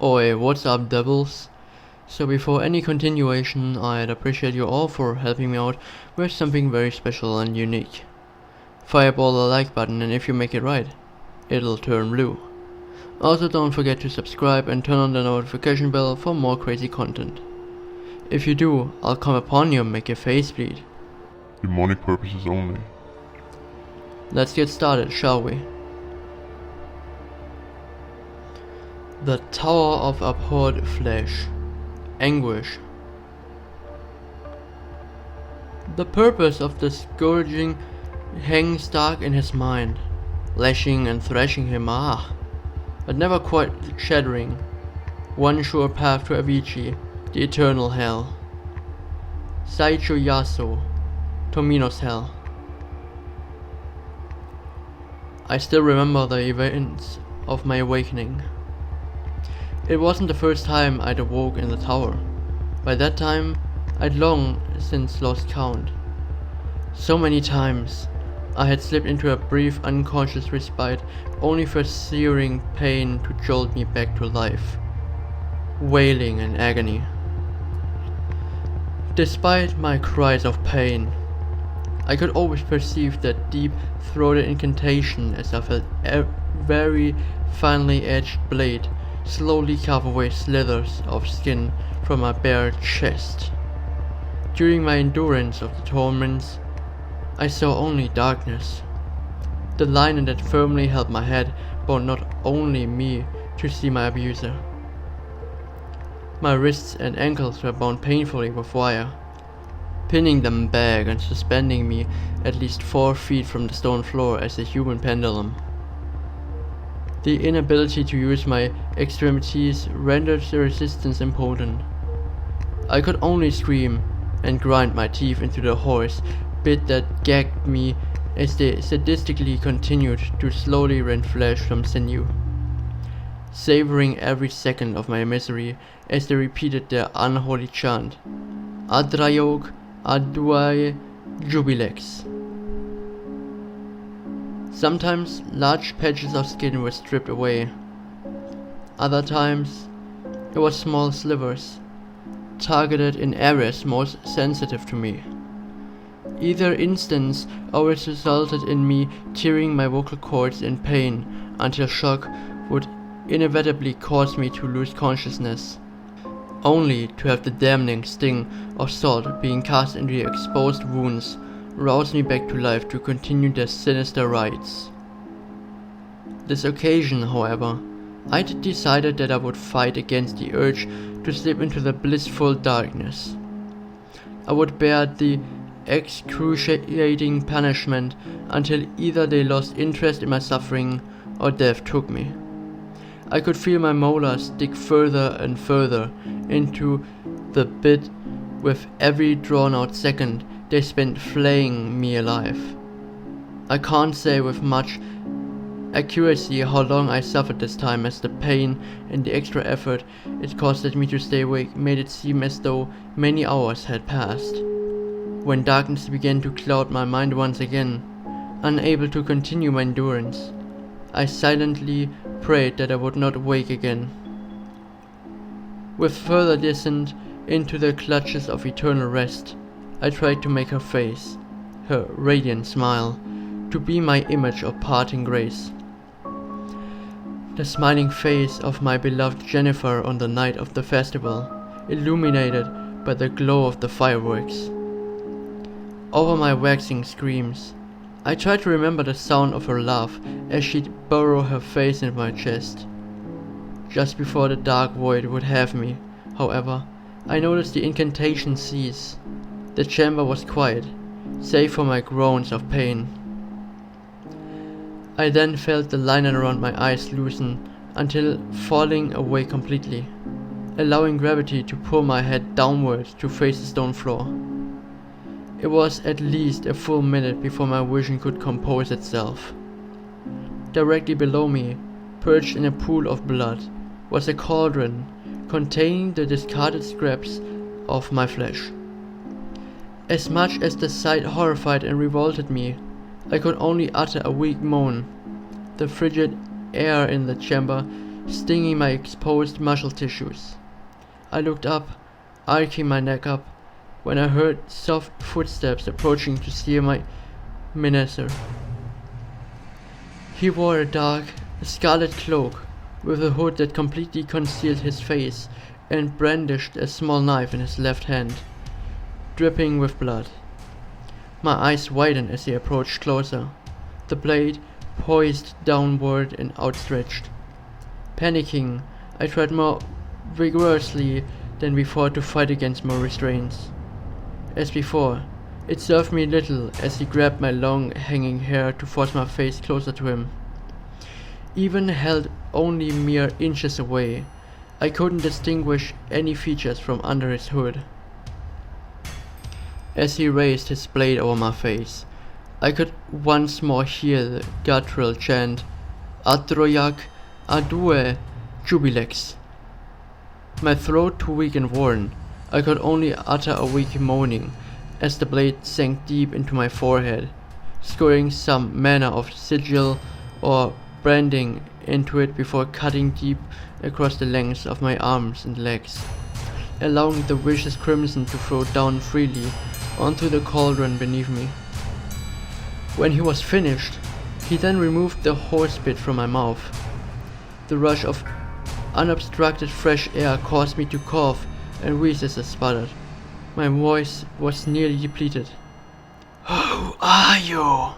Oi, what's up, devils? So before any continuation, I'd appreciate you all for helping me out with something very special and unique. Fireball the like button, and if you make it right, it'll turn blue. Also, don't forget to subscribe and turn on the notification bell for more crazy content. If you do, I'll come upon you and make your face bleed. Demonic purposes only. Let's get started, shall we? The Tower of Abhorred Flesh. Anguish. The purpose of the scourging hangs dark in his mind, lashing and thrashing him, but never quite shattering. One sure path to Avicii, the eternal hell. Saicho Yaso, Tomino's hell. I still remember the events of my awakening. It wasn't the first time I'd awoke in the tower. By that time, I'd long since lost count. So many times, I had slipped into a brief unconscious respite, only for searing pain to jolt me back to life. Wailing in agony. Despite my cries of pain, I could always perceive that deep-throated incantation as I felt a very finely edged blade slowly carve away slithers of skin from my bare chest. During my endurance of the torments, I saw only darkness. The linen that firmly held my head bound not only me to see my abuser. My wrists and ankles were bound painfully with wire, pinning them back and suspending me at least 4 feet from the stone floor as a human pendulum. The inability to use my extremities rendered the resistance impotent. I could only scream and grind my teeth into the hoarse bit that gagged me as they sadistically continued to slowly rend flesh from sinew, savoring every second of my misery as they repeated their unholy chant, Adrayog Aduae Jubilex. Sometimes large patches of skin were stripped away. Other times it was small slivers, targeted in areas most sensitive to me. Either instance always resulted in me tearing my vocal cords in pain until shock would inevitably cause me to lose consciousness, only to have the damning sting of salt being cast into the exposed wounds rouse me back to life to continue their sinister rites. This occasion, however, I decided that I would fight against the urge to slip into the blissful darkness. I would bear the excruciating punishment until either they lost interest in my suffering or death took me. I could feel my molars dig further and further into the bit with every drawn-out second they spent flaying me alive. I can't say with much accuracy how long I suffered this time, as the pain and the extra effort it costed me to stay awake made it seem as though many hours had passed. When darkness began to cloud my mind once again, unable to continue my endurance, I silently prayed that I would not wake again. With further descent into the clutches of eternal rest, I tried to make her face, her radiant smile, to be my image of parting grace. The smiling face of my beloved Jennifer on the night of the festival, illuminated by the glow of the fireworks. Over my waxing screams, I tried to remember the sound of her laugh as she'd burrow her face into my chest. Just before the dark void would have me, however, I noticed the incantation cease. The chamber was quiet, save for my groans of pain. I then felt the linen around my eyes loosen until falling away completely, allowing gravity to pull my head downwards to face the stone floor. It was at least a full minute before my vision could compose itself. Directly below me, perched in a pool of blood, was a cauldron containing the discarded scraps of my flesh. As much as the sight horrified and revolted me, I could only utter a weak moan. The frigid air in the chamber stinging my exposed muscle tissues. I looked up, arching my neck up, when I heard soft footsteps approaching to steal my menacer. He wore a dark, scarlet cloak with a hood that completely concealed his face and brandished a small knife in his left hand, dripping with blood. My eyes widened as he approached closer, the blade poised downward and outstretched. Panicking, I tried more vigorously than before to fight against my restraints. As before, it served me little as he grabbed my long hanging hair to force my face closer to him. Even held only mere inches away, I couldn't distinguish any features from under his hood. As he raised his blade over my face, I could once more hear the guttural chant, Adroyak, Adue, Jubilex. My throat too weak and worn, I could only utter a weak moaning as the blade sank deep into my forehead, scoring some manner of sigil or branding into it before cutting deep across the length of my arms and legs, allowing the vicious crimson to flow down freely onto the cauldron beneath me. When he was finished, he then removed the horse bit from my mouth. The rush of unobstructed fresh air caused me to cough and wheeze as I sputtered. My voice was nearly depleted. "Who are you?"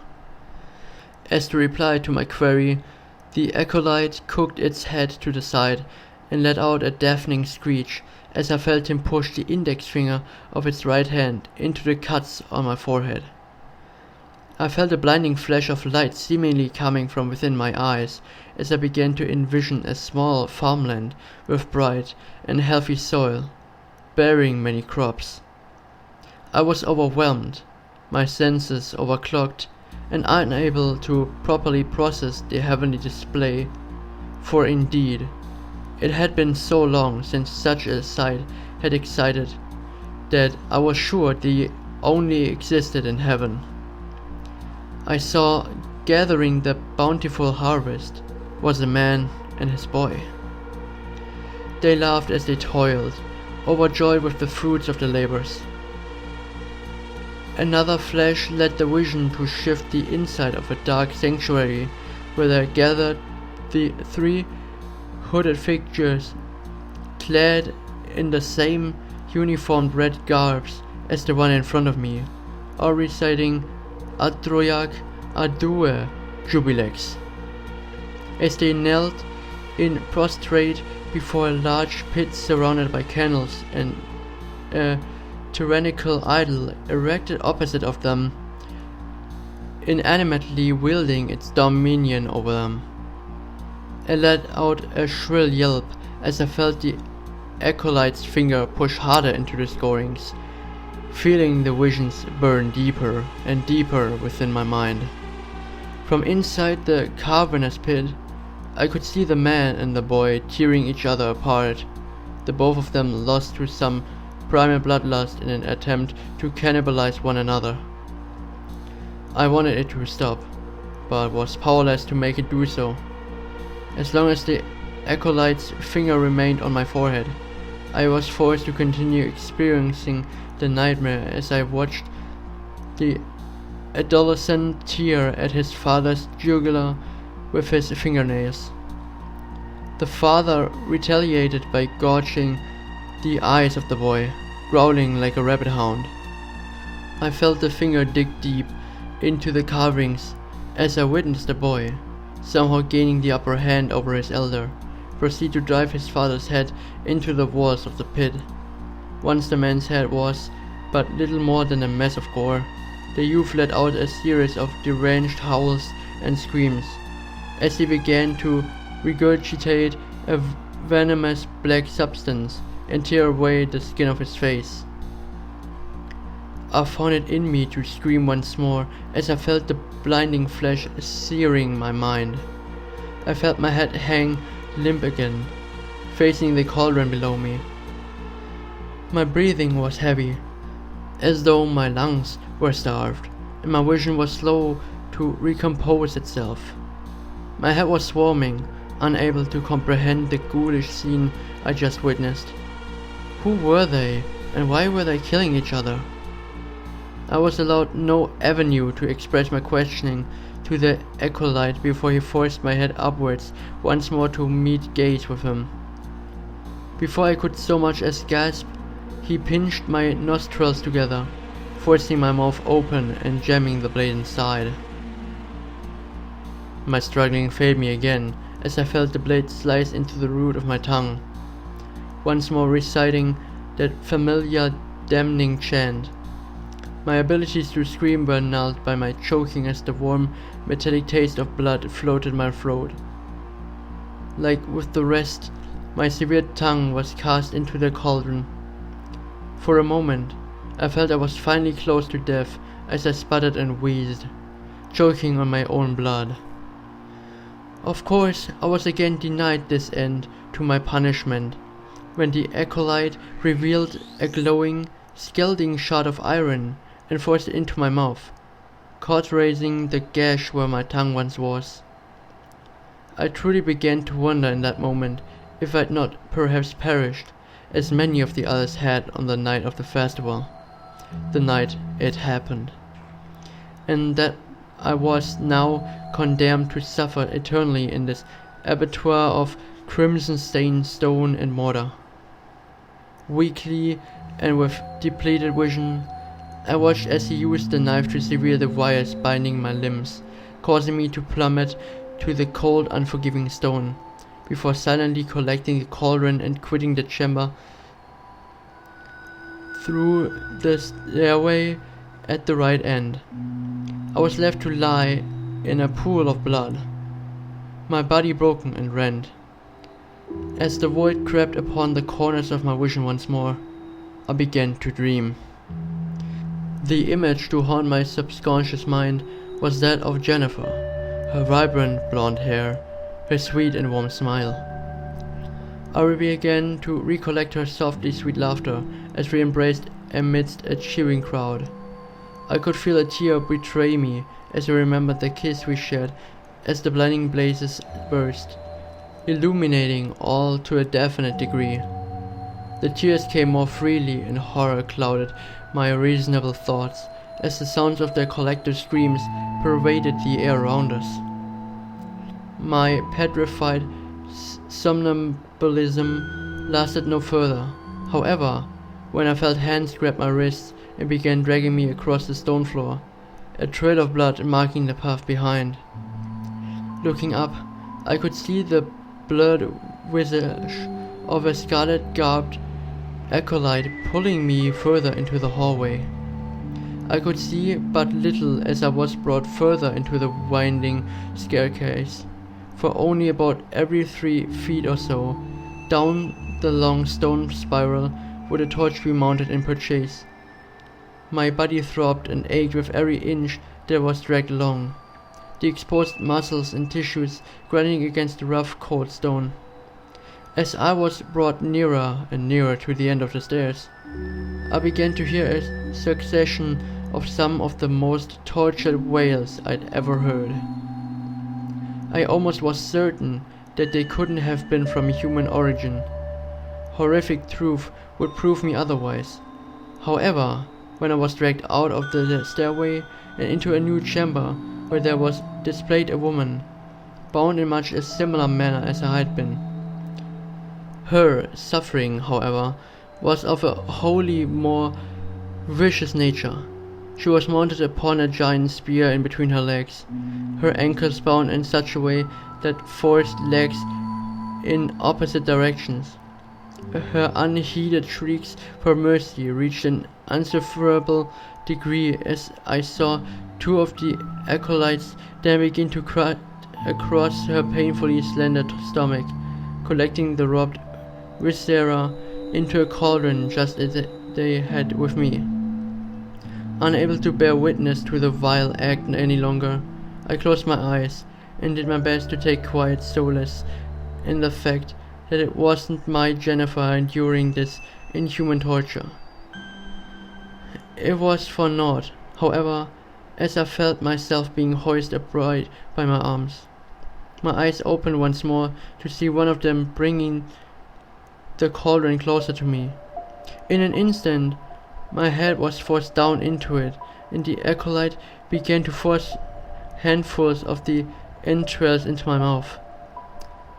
As the reply to my query, the acolyte cocked its head to the side and let out a deafening screech as I felt him push the index finger of its right hand into the cuts on my forehead. I felt a blinding flash of light seemingly coming from within my eyes as I began to envision a small farmland with bright and healthy soil, bearing many crops. I was overwhelmed, my senses overclocked, and unable to properly process the heavenly display, for indeed, it had been so long since such a sight had excited that I was sure they only existed in heaven. I saw, gathering the bountiful harvest, was a man and his boy. They laughed as they toiled, overjoyed with the fruits of their labors. Another flash led the vision to shift the inside of a dark sanctuary where there gathered the three hooded figures, clad in the same uniformed red garbs as the one in front of me, all reciting Adroyak, Adue, Jubilex. As they knelt in prostrate before a large pit surrounded by candles and a tyrannical idol erected opposite of them, inanimately wielding its dominion over them. I let out a shrill yelp as I felt the acolyte's finger push harder into the scorings, feeling the visions burn deeper and deeper within my mind. From inside the cavernous pit, I could see the man and the boy tearing each other apart, the both of them lost to some primal bloodlust in an attempt to cannibalize one another. I wanted it to stop, but was powerless to make it do so. As long as the acolyte's finger remained on my forehead, I was forced to continue experiencing the nightmare as I watched the adolescent tear at his father's jugular with his fingernails. The father retaliated by gouging the eyes of the boy, growling like a rabbit hound. I felt the finger dig deep into the carvings as I witnessed the boy, somehow gaining the upper hand over his elder, proceed to drive his father's head into the walls of the pit. Once the man's head was but little more than a mess of gore, the youth let out a series of deranged howls and screams as he began to regurgitate a venomous black substance and tear away the skin of his face. I found it in me to scream once more as I felt the blinding flash searing my mind. I felt my head hang limp again, facing the cauldron below me. My breathing was heavy, as though my lungs were starved, and my vision was slow to recompose itself. My head was swarming unable to comprehend the ghoulish scene I just witnessed. Who were they, and why were they killing each other? I was allowed no avenue to express my questioning to the acolyte before he forced my head upwards once more to meet gaze with him. Before I could so much as gasp, he pinched my nostrils together, forcing my mouth open and jamming the blade inside. My struggling failed me again as I felt the blade slice into the root of my tongue, once more reciting that familiar damning chant. My abilities to scream were annulled by my choking as the warm, metallic taste of blood floated my throat. Like with the rest, my severed tongue was cast into the cauldron. For a moment, I felt I was finally close to death as I sputtered and wheezed, choking on my own blood. Of course, I was again denied this end to my punishment, when the acolyte revealed a glowing, scalding shot of iron and forced it into my mouth, cauterizing the gash where my tongue once was. I truly began to wonder in that moment if I'd not perhaps perished, as many of the others had on the night of the festival, the night it happened, and that I was now condemned to suffer eternally in this abattoir of crimson-stained stone and mortar. Weakly and with depleted vision, I watched as he used the knife to sever the wires binding my limbs, causing me to plummet to the cold, unforgiving stone, before silently collecting the cauldron and quitting the chamber through the stairway at the right end. I was left to lie in a pool of blood, my body broken and rent. As the void crept upon the corners of my vision once more, I began to dream. The image to haunt my subconscious mind was that of Jennifer, her vibrant blonde hair, her sweet and warm smile. I began to recollect her softly sweet laughter as we embraced amidst a cheering crowd. I could feel a tear betray me as I remembered the kiss we shared as the blinding blazes burst, illuminating all to a definite degree. The tears came more freely and horror clouded my reasonable thoughts as the sounds of their collective screams pervaded the air around us. My petrified somnambulism lasted no further, however, when I felt hands grab my wrists and began dragging me across the stone floor, a trail of blood marking the path behind. Looking up, I could see the blurred visage of a scarlet-garbed acolyte pulling me further into the hallway. I could see but little as I was brought further into the winding staircase, for only about every 3 feet or so, down the long stone spiral, would a torch be mounted in purchase. My body throbbed and ached with every inch that was dragged along, the exposed muscles and tissues grinding against the rough cold stone. As I was brought nearer and nearer to the end of the stairs, I began to hear a succession of some of the most tortured wails I'd ever heard. I almost was certain that they couldn't have been from human origin. Horrific truth would prove me otherwise. However, when I was dragged out of the stairway and into a new chamber where there was displayed a woman, bound in much a similar manner as I had been. Her suffering, however, was of a wholly more vicious nature. She was mounted upon a giant spear in between her legs, her ankles bound in such a way that forced legs in opposite directions. Her unheeded shrieks for mercy reached an unsufferable degree as I saw 2 of the acolytes then begin to cut across her painfully slender stomach, collecting the robbed viscera into a cauldron just as they had with me. Unable to bear witness to the vile act any longer, I closed my eyes and did my best to take quiet solace in the fact that it wasn't my Jennifer enduring this inhuman torture. It was for naught, however, as I felt myself being hoisted upright by my arms. My eyes opened once more to see one of them bringing the cauldron closer to me. In an instant, my head was forced down into it, and the acolyte began to force handfuls of the entrails into my mouth.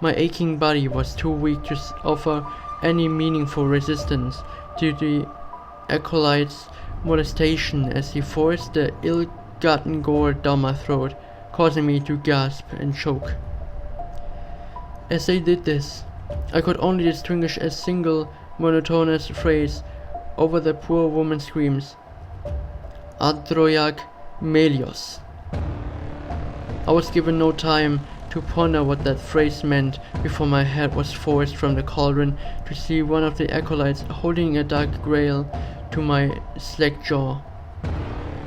My aching body was too weak to offer any meaningful resistance to the acolyte's molestation as he forced the ill-gotten gore down my throat, causing me to gasp and choke. As they did this, I could only distinguish a single monotonous phrase over the poor woman's screams. Adroyak Melios. I was given no time to ponder what that phrase meant before my head was forced from the cauldron to see one of the acolytes holding a dark grail to my slack jaw.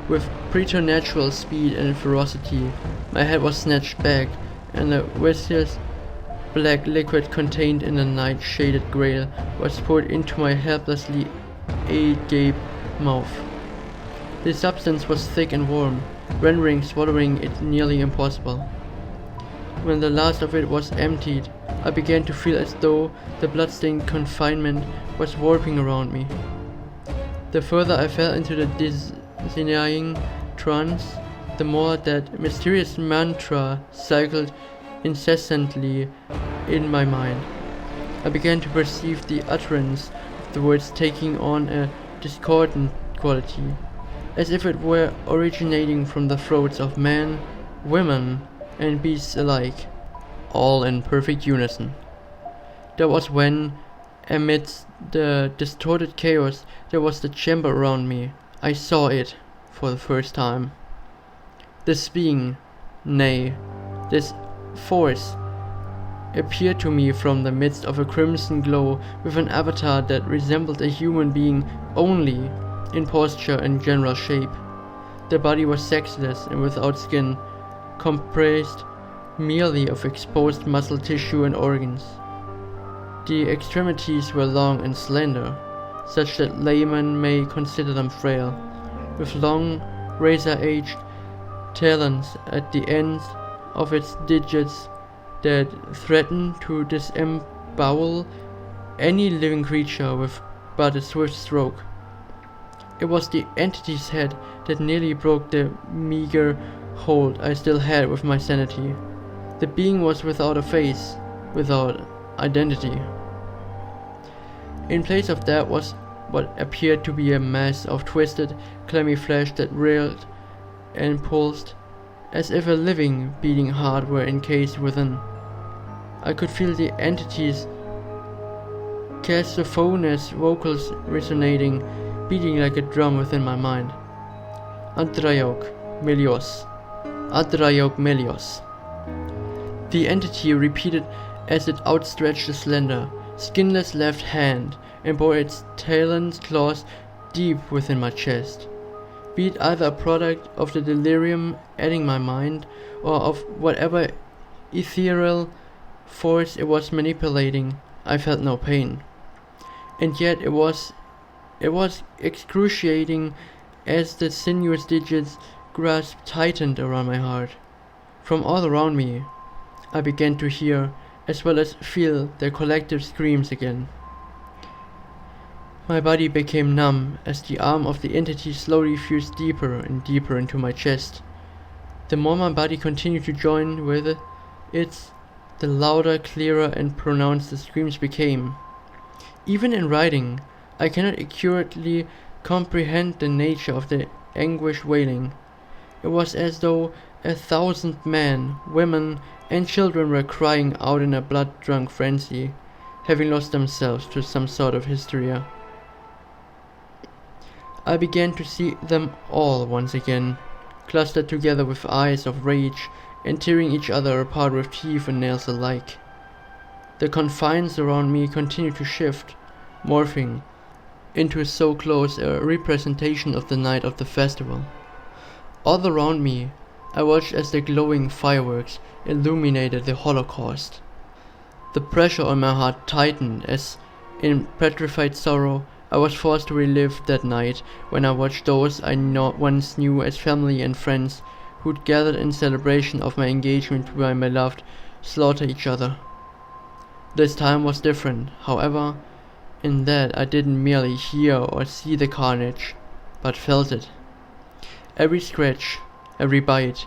With preternatural speed and ferocity, my head was snatched back, and the viscous black liquid contained in the night-shaded grail was poured into my helplessly agape mouth. The substance was thick and warm, rendering swallowing it nearly impossible. When the last of it was emptied, I began to feel as though the blood-stained confinement was warping around me. The further I fell into the dizzying trance, the more that mysterious mantra cycled incessantly in my mind. I began to perceive the utterance of the words taking on a discordant quality, as if it were originating from the throats of men, women, and beasts alike, all in perfect unison. That was when, amidst the distorted chaos that was the chamber around me, I saw it for the first time. This being, nay, this force, appeared to me from the midst of a crimson glow with an avatar that resembled a human being only in posture and general shape. The body was sexless and without skin, comprised merely of exposed muscle tissue and organs. The extremities were long and slender, such that laymen may consider them frail, with long, razor-edged talons at the ends of its digits that threatened to disembowel any living creature with but a swift stroke. It was the entity's head that nearly broke the meager hold I still had with my sanity. The being was without a face, without identity. In place of that was what appeared to be a mass of twisted, clammy flesh that reeled and pulsed, as if a living, beating heart were encased within. I could feel the entity's cacophonous vocals resonating, beating like a drum within my mind. Adrayok Melios. Adrayok Melios. The entity repeated as it outstretched a slender, skinless left hand and bore its taloned claws deep within my chest. Be it either a product of the delirium adding my mind, or of whatever ethereal force it was manipulating, I felt no pain. And yet it was excruciating as the sinuous digits grasp tightened around my heart. From all around me, I began to hear, as well as feel, their collective screams again. My body became numb as the arm of the entity slowly fused deeper and deeper into my chest. The more my body continued to join with it, the louder, clearer, and pronounced the screams became. Even in writing, I cannot accurately comprehend the nature of the anguish wailing. It was as though 1,000 men, women, and children were crying out in a blood-drunk frenzy, having lost themselves to some sort of hysteria. I began to see them all once again, clustered together with eyes of rage and tearing each other apart with teeth and nails alike. The confines around me continued to shift, morphing into so close a representation of the night of the festival. All around me, I watched as the glowing fireworks illuminated the Holocaust. The pressure on my heart tightened as, in petrified sorrow, I was forced to relive that night when I watched those I once knew as family and friends who'd gathered in celebration of my engagement to my beloved slaughter each other. This time was different, however, in that I didn't merely hear or see the carnage, but felt it. Every scratch, every bite,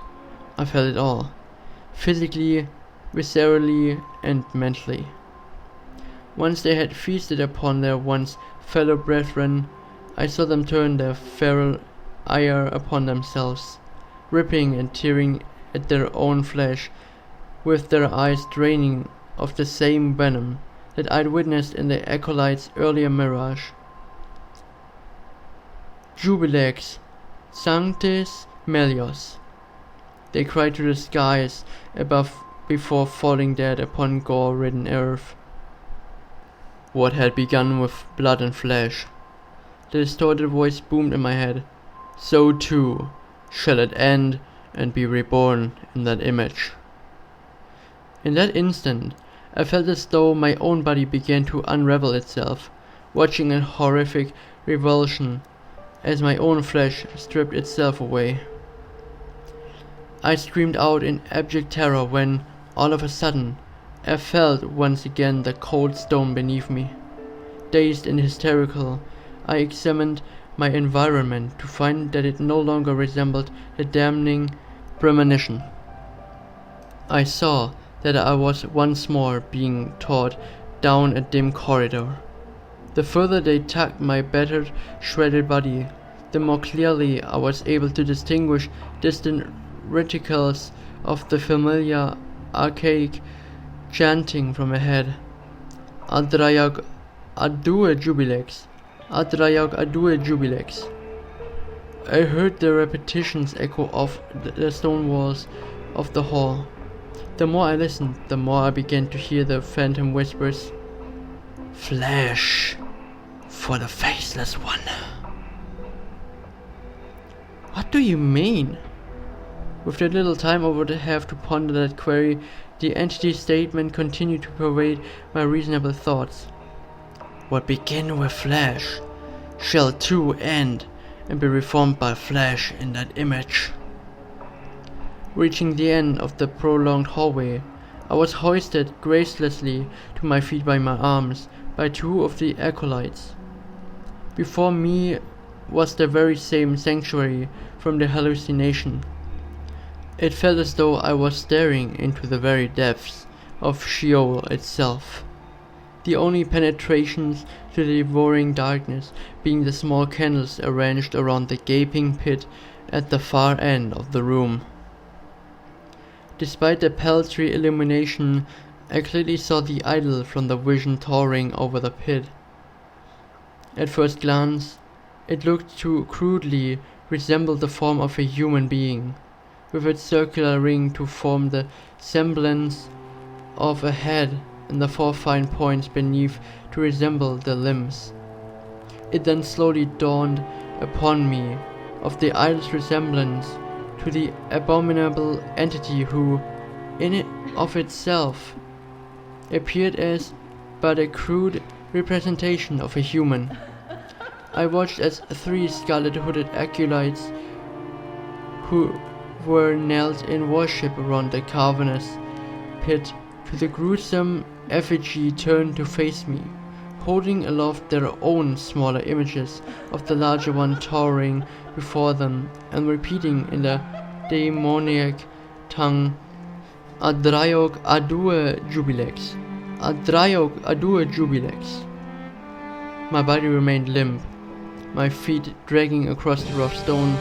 I felt it all, physically, viscerally, and mentally. Once they had feasted upon their once fellow brethren, I saw them turn their feral ire upon themselves, ripping and tearing at their own flesh, with their eyes draining of the same venom that I'd witnessed in the acolyte's earlier mirage. Jubilex, Sanctis Melios, they cried to the skies above before falling dead upon gore-ridden earth. What had begun with blood and flesh, the distorted voice boomed in my head, so too shall it end and be reborn in that image. In that instant, I felt as though my own body began to unravel itself, watching in horrific revulsion as my own flesh stripped itself away. I screamed out in abject terror when, all of a sudden, I felt once again the cold stone beneath me. Dazed and hysterical, I examined my environment to find that it no longer resembled a damning premonition. I saw that I was once more being taught down a dim corridor. The further they tugged my battered, shredded body, the more clearly I was able to distinguish distant reticles of the familiar, archaic chanting from ahead. Adrayag Adue Jubilex, Adrayag Adue Jubilex. I heard the repetitions echo off the stone walls of the hall. The more I listened, the more I began to hear the phantom whispers. Flesh for the faceless one. What do you mean? With the little time I would have to ponder that query, the entity's statement continued to pervade my reasonable thoughts. What began with flesh shall too end and be reformed by flesh in that image. Reaching the end of the prolonged hallway, I was hoisted gracelessly to my feet by my arms by two of the acolytes. Before me was the very same sanctuary from the hallucination. It felt as though I was staring into the very depths of Sheol itself, the only penetrations to the devouring darkness being the small candles arranged around the gaping pit at the far end of the room. Despite the paltry illumination, I clearly saw the idol from the vision towering over the pit. At first glance, it looked to crudely resemble the form of a human being, with its circular ring to form the semblance of a head and the four fine points beneath to resemble the limbs. It then slowly dawned upon me of the idol's resemblance to the abominable entity who, in it of itself, appeared as but a crude representation of a human. I watched as three scarlet-hooded acolytes who were knelt in worship around the cavernous pit to the gruesome effigy turned to face me, holding aloft their own smaller images of the larger one towering before them and repeating in the demoniac tongue, Adrayog Adue Jubilex, Adrayog Adue Jubilex. My body remained limp, my feet dragging across the rough stone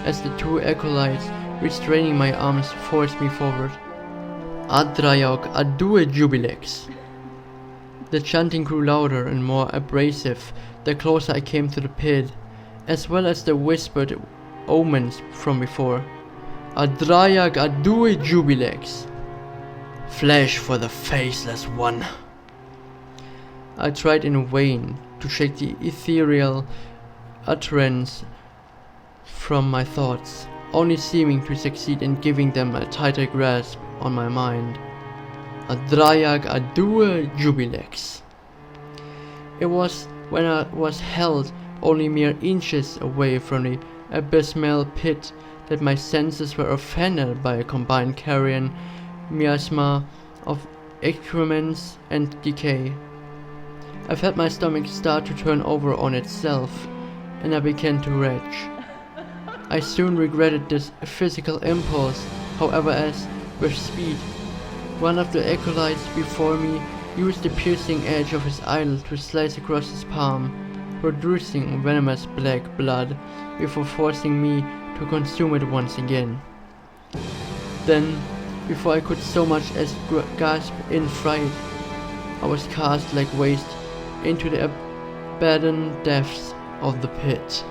as the two acolytes restraining my arms forced me forward. Adrayog Adue Jubilex. The chanting grew louder and more abrasive the closer I came to the pit, as well as the whispered omens from before. Adrayag Adue Jubilex. Flesh for the faceless one. I tried in vain to shake the ethereal utterance from my thoughts, only seeming to succeed in giving them a tighter grasp on my mind. Adrayag Adue Jubilex. It was when I was held only mere inches away from the abysmal pit that my senses were offended by a combined carrion miasma of excrements and decay. I felt my stomach start to turn over on itself, and I began to retch. I soon regretted this physical impulse, however, as, with speed, one of the acolytes before me used the piercing edge of his idol to slice across his palm, producing venomous black blood before forcing me to consume it once again. Then, before I could so much as gasp in fright, I was cast like waste into the abandoned depths of the pit.